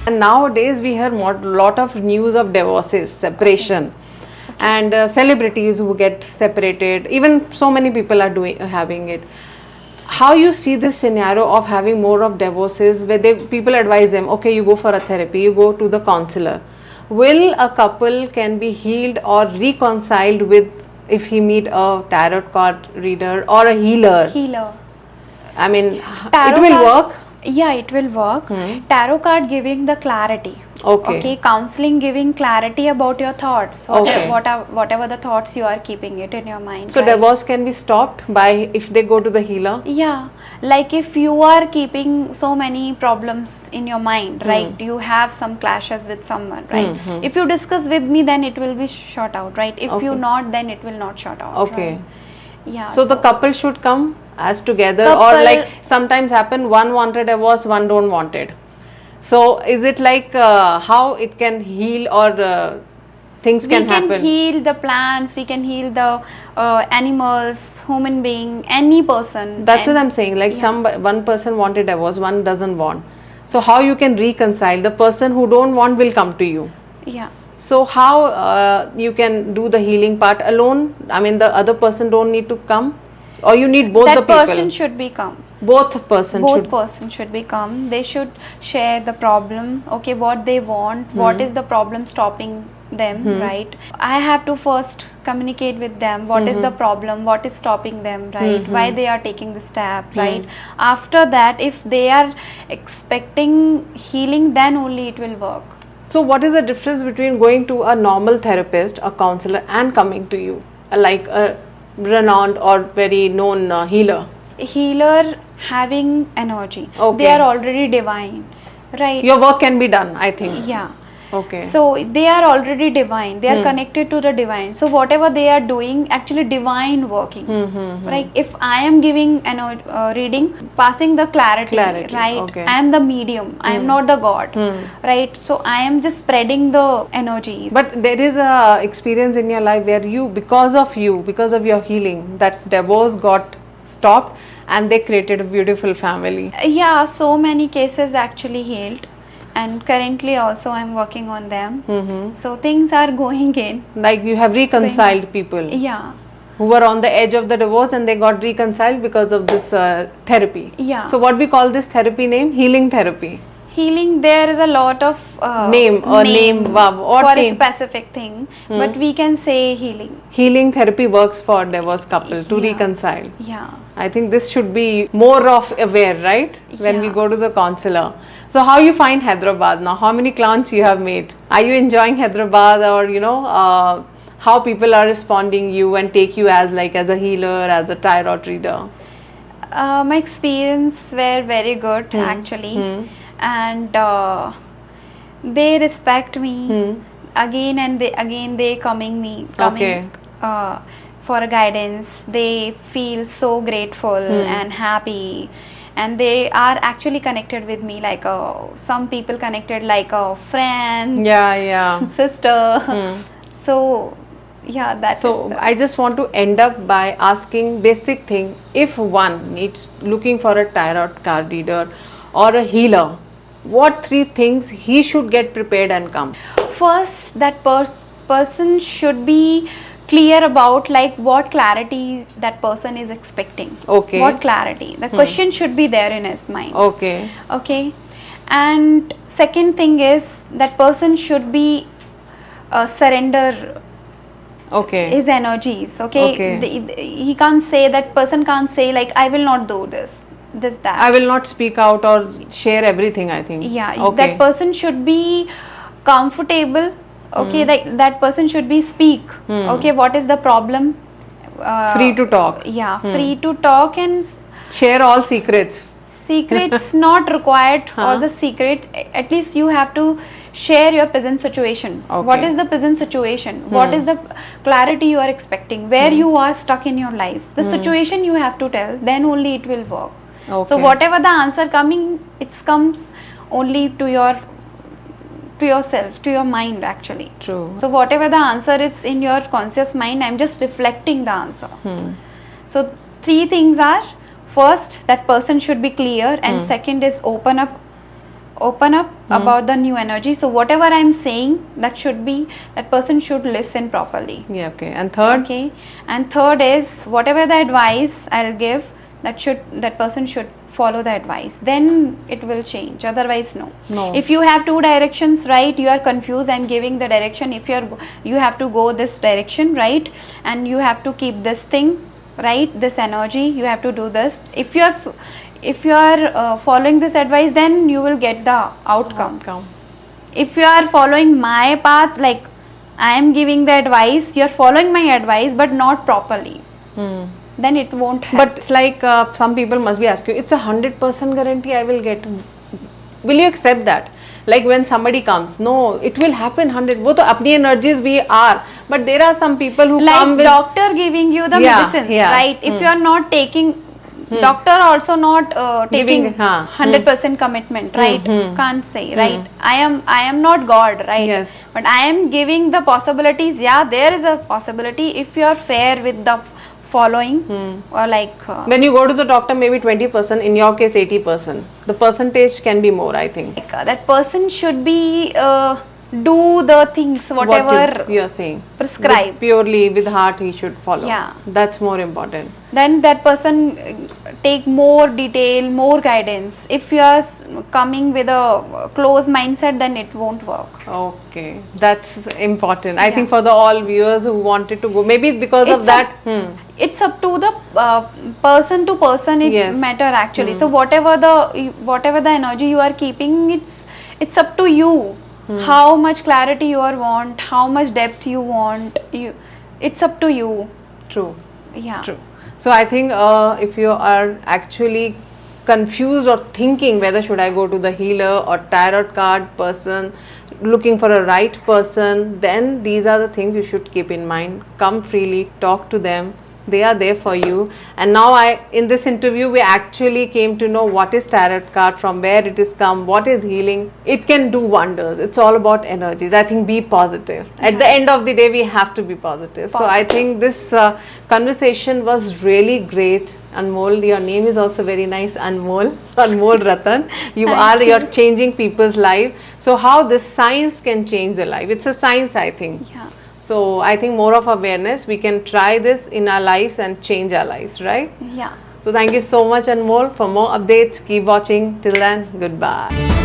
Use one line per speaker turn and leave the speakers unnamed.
And nowadays we hear lot of news of divorces, separation, and celebrities who get separated. Even so many people are having it. How you see this scenario of having more of divorces, where people advise them, okay, you go for a therapy, you go to the counselor. Will a couple can be healed or reconciled with if he meet a tarot card reader or a healer? I mean,
Tarot
it will
card,
work.
yeah, it will work. Tarot card giving the clarity.
Okay.
Counseling giving clarity about your thoughts. Whatever the thoughts you are keeping it in your mind.
So divorce can be stopped by if they go to the healer.
Yeah, like if you are keeping so many problems in your mind, right? You have some clashes with someone, right? If you discuss with me, then it will be short out, right? If you not, then it will not short out.
Okay.
Right? Yeah.
So the couple should come as together, or like sometimes happen, one wanted divorce, one don't want it. So is it like how it can heal, or things can happen?
We can heal the plants, we can heal the animals, human being, any person.
That's what I'm saying. Like one person wanted divorce, one doesn't want. So how you can reconcile? The person who don't want will come to you.
Yeah.
So how you can do the healing part alone? I mean, the other person don't need to come, or you need both the people?
That person should be come.
Both person
should become. They should share the problem. Okay, what they want, what is the problem stopping them, right? I have to first communicate with them. What is the problem? What is stopping them, right? Why they are taking the step, right? After that, if they are expecting healing, then only it will work.
So what is the difference between going to a normal therapist, a counselor, and coming to you, like a renowned or very known healer?
Healer having energy.
Okay.
They are already divine, right?
Your work can be done, I think.
Yeah.
Okay.
So they are already divine. They are connected to the divine. So whatever they are doing, actually divine working. Right? If I am giving an reading, passing the clarity, right?
Okay.
I am the medium. I am not the god, right? So I am just spreading the energies.
But there is a experience in your life where because of your healing, that divorce got stopped and they created a beautiful family.
Yeah, so many cases actually healed. And currently also I'm working on them. So things are going in.
Like you have reconciled people.
Yeah.
Who were on the edge of the divorce and they got reconciled because of this therapy.
Yeah.
So what we call this therapy name? Healing therapy.
Healing, there is a lot of
name
for
name?
A specific thing, but we can say healing.
Healing therapy works for divorced couple to reconcile.
Yeah.
I think this should be more of aware, right? When we go to the counselor. So how you find Hyderabad now? How many clients you have made? Are you enjoying Hyderabad, or how people are responding you and take you as a healer, as a tarot reader?
My experience were very good actually, and they respect me again and they coming for a guidance. They feel so grateful and happy. And they are actually connected with me like some people connected like a friend, sister. So yeah, that's
so. I just want to end up by asking basic thing: if one needs looking for a tarot card reader or a healer, what 3 things he should get prepared and come?
First, that person should be clear about like what clarity that person is expecting.
Okay.
What clarity? The question should be there in his mind.
Okay.
Okay. And second thing is that person should be surrender his energies. Okay. He can't say, that person can't say like I will not do this, that.
I will not speak out or share everything, I think.
Yeah. Okay. That person should be comfortable. Okay, that person should be speak. Okay, what is the problem?
Free to talk.
Yeah, free to talk and
share all secrets.
Secrets not required, or the secret. At least you have to share your present situation. Okay. What is the present situation? What is the clarity you are expecting? Where you are stuck in your life? The situation you have to tell. Then only it will work. Okay. So whatever the answer coming, it comes only to yourself, to your mind actually.
True.
So whatever the answer is in your conscious mind, I'm just reflecting the answer. So 3 things are: first, that person should be clear, and second is open up open up about the new energy. So whatever I'm saying, that person should listen properly.
Yeah, okay. And third?
Okay. And third is, whatever the advice I'll give, that person should follow the advice. Then it will change. Otherwise, no.
No.
If you have two directions, right? You are confused. I'm giving the direction. If you have to go this direction, right? And you have to keep this thing, right? This energy. You have to do this. If you are following this advice, then you will get the outcome. If you are following my path, like I am giving the advice, you are following my advice, but not properly. Then it won't happen.
But it's like some people must be asking you, it's 100% guarantee I will get. Will you accept that? Like when somebody comes, no, it will happen 100. वो तो अपनी energies we are. But there are some people who
like
come with
doctor giving you the medicines, right? If you are not taking, doctor also not taking 100% commitment, right? Can't say, right? I am not God, right?
Yes.
But I am giving the possibilities. Yeah, there is a possibility if you are fair with the following, or like
when you go to the doctor, maybe 20%, in your case 80%. The percentage can be more, I think.
That person should be do the things whatever
you're saying,
prescribe
purely with heart he should follow.
Yeah,
that's more important.
Then that person take more detail, more guidance. If you are coming with a closed mindset, then it won't work.
Okay, that's important. I think for the all viewers who wanted to go, maybe because of that.
It's up to the person to person. It matter actually. So whatever the energy you are keeping, it's up to you. How much clarity you want, how much depth you want. It's up to you.
True.
Yeah.
True. So I think if you are actually confused or thinking whether should I go to the healer or tarot card person, looking for a right person, then these are the things you should keep in mind. Come freely, talk to them. They are there for you. And now in this interview, we actually came to know what is tarot card, from where it is come, what is healing. It can do wonders. It's all about energies. I think be positive. At the end of the day, we have to be positive. So I think this conversation was really great. Anmol, your name is also very nice, Anmol Ratan. You're changing people's life. So how this science can change their life? It's a science, I think.
Yeah.
So I think more of awareness, we can try this in our lives and change our lives, right?
Yeah.
So thank you so much, Anmol. For more updates, keep watching. Till then, goodbye.